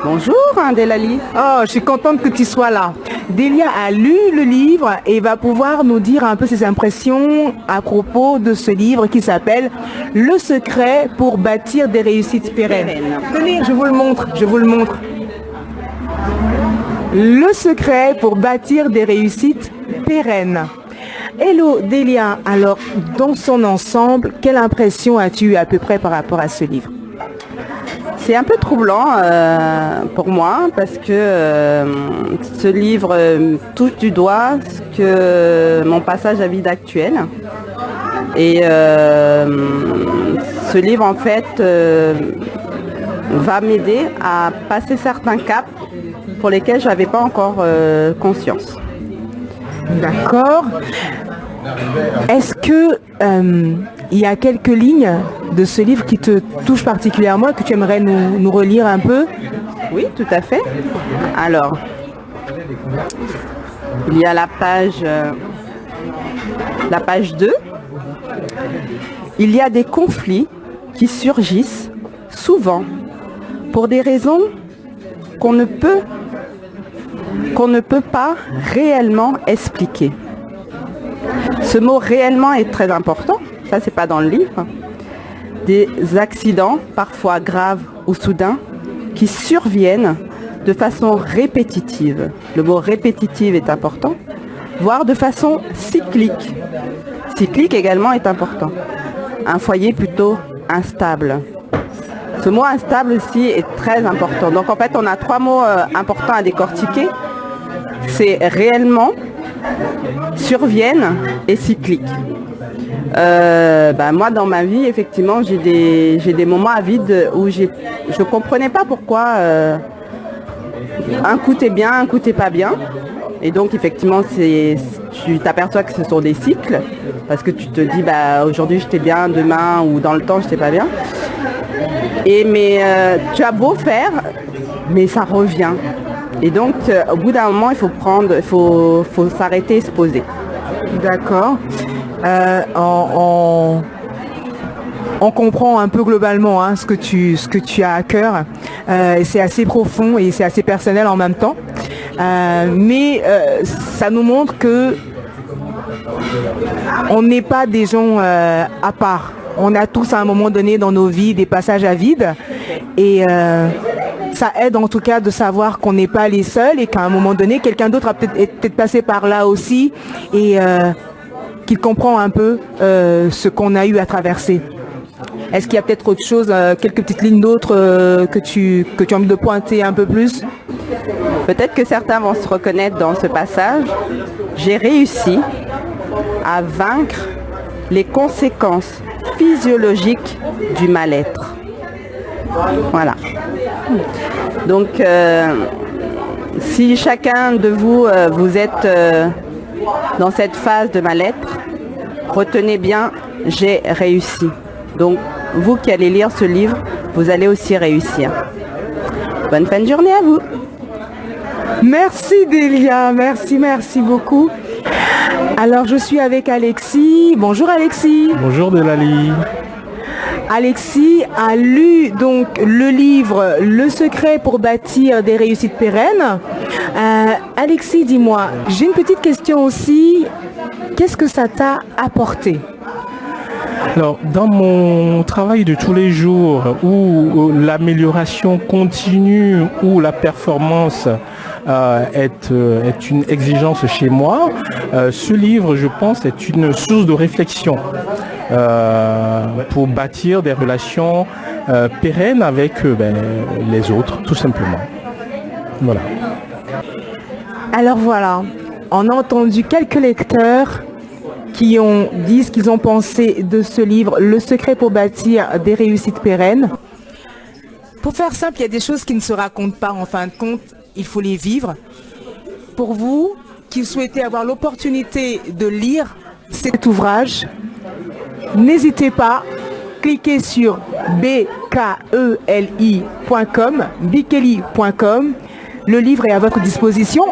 Bonjour, Delali. Oh, je suis contente que tu sois là. Delia a lu le livre et va pouvoir nous dire un peu ses impressions à propos de ce livre qui s'appelle Le secret pour bâtir des réussites pérennes. Tenez, je vous le montre, je vous le montre. Le secret pour bâtir des réussites pérennes. Hello Delia, alors dans son ensemble, quelle impression as-tu à peu près par rapport à ce livre? C'est un peu troublant pour moi parce que ce livre touche du doigt mon passage à vie actuel. Et ce livre en fait va m'aider à passer certains caps pour lesquels je n'avais pas encore conscience. D'accord. Est-ce que il y a quelques lignes de ce livre qui te touchent particulièrement et que tu aimerais nous relire un peu? Oui, tout à fait. Alors, il y a la page 2. Il y a des conflits qui surgissent souvent pour des raisons qu'on ne peut pas réellement expliquer. Ce mot réellement est très important, ça c'est pas dans le livre. Des accidents, parfois graves ou soudains, qui surviennent de façon répétitive. Le mot répétitive est important, voire de façon cyclique. Cyclique également est important. Un foyer plutôt instable. Ce mot instable aussi est très important. Donc en fait on a trois mots importants à décortiquer. C'est réellement, surviennent et cycliques. Moi dans ma vie effectivement j'ai des moments à vide où je ne comprenais pas pourquoi un coup t'es bien, un coup t'es pas bien. Et donc effectivement tu t'aperçois que ce sont des cycles parce que tu te dis aujourd'hui j'étais bien, demain ou dans le temps j'étais pas bien. Mais tu as beau faire, mais ça revient. Et donc au bout d'un moment il faut s'arrêter et se poser. D'accord. On comprend un peu globalement ce que tu as à cœur. C'est assez profond et c'est assez personnel en même temps. Mais ça nous montre que on n'est pas des gens à part. On a tous à un moment donné dans nos vies des passages à vide. Et ça aide en tout cas de savoir qu'on n'est pas les seuls et qu'à un moment donné, quelqu'un d'autre a peut-être passé par là aussi et qu'il comprend un peu ce qu'on a eu à traverser. Est-ce qu'il y a peut-être autre chose, quelques petites lignes d'autres que tu as envie de pointer un peu plus? Peut-être que certains vont se reconnaître dans ce passage. J'ai réussi à vaincre les conséquences physiologiques du mal-être. Voilà. Donc, si chacun de vous, vous êtes dans cette phase de mal-être, retenez bien, j'ai réussi. Donc, vous qui allez lire ce livre, vous allez aussi réussir. Bonne fin de journée à vous. Merci Delia, merci beaucoup. Alors, je suis avec Alexis. Bonjour Alexis. Bonjour Delali. Alexis a lu donc le livre Le secret pour bâtir des réussites pérennes. Alexis, dis-moi, j'ai une petite question aussi. Qu'est-ce que ça t'a apporté? Alors, dans mon travail de tous les jours, où l'amélioration continue, où la performance est une exigence chez moi, ce livre, je pense, est une source de réflexion pour bâtir des relations pérennes avec les autres, tout simplement. Voilà. Alors voilà, on a entendu quelques lecteurs qui ont dit ce qu'ils ont pensé de ce livre, Le secret pour bâtir des réussites pérennes. Pour faire simple, il y a des choses qui ne se racontent pas en fin de compte, il faut les vivre. Pour vous qui souhaitez avoir l'opportunité de lire cet ouvrage, n'hésitez pas, cliquez sur bkeli.com, bikeli.com. Le livre est à votre disposition.